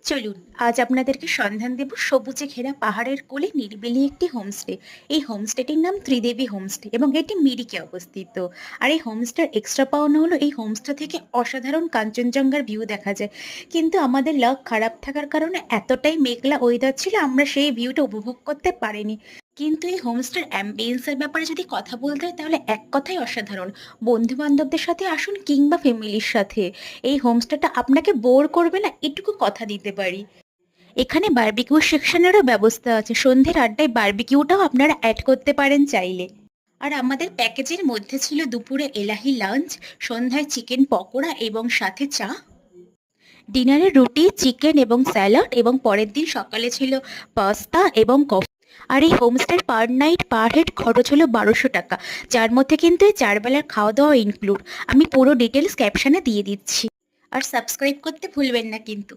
চলুন আজ আপনাদেরকে সন্ধান দেব সবুজে ঘেরা পাহাড়ের কোলে নিরিবিলি একটি হোমস্টে। এই হোমস্টেটির নাম ত্রিদেবী হোমস্টে এবং এটি মিরিকে অবস্থিত। আর এই হোমস্টের এক্সট্রা পাওনা হলো এই হোমস্টে থেকে অসাধারণ কাঞ্চনজঙ্ঘার ভিউ দেখা যায়। কিন্তু আমাদের লাক খারাপ থাকার কারণে এতটাই মেঘলা ওয়েদার ছিল, আমরা সেই ভিউটা উপভোগ করতে পারিনি। কিন্তু এই হোমস্টের অ্যাম্বিয়েন্সের ব্যাপারে যদি কথা বলতে হয় তাহলে এক কথাই অসাধারণ। বন্ধু বান্ধবদের সাথে আসুন কিংবা ফ্যামিলির সাথে, এই হোমস্টেটা আপনাকে বোর করবে না, এটুকু কথা দিতে পারি। এখানে বারবিকিউ সেকশনেরও ব্যবস্থা আছে, সন্ধ্যের আড্ডায় বারবিকিউটাও আপনারা অ্যাড করতে পারেন চাইলে। আর আমাদের প্যাকেজের মধ্যে ছিল দুপুরে এলাহি লাঞ্চ, সন্ধ্যায় চিকেন পকোড়া এবং সাথে চা, ডিনারে রুটি চিকেন এবং স্যালাড, এবং পরের দিন সকালে ছিল পাস্তা এবং কফি। আর এই হোমস্টের পার নাইট পার হেড খরচ হলো 1200 টাকা, যার মধ্যে কিন্তু এই 4 বেলার খাওয়া দাওয়া ইনক্লুড। আমি পুরো ডিটেলস ক্যাপশনে দিয়ে দিচ্ছি। আর সাবস্ক্রাইব করতে ভুলবেন না কিন্তু।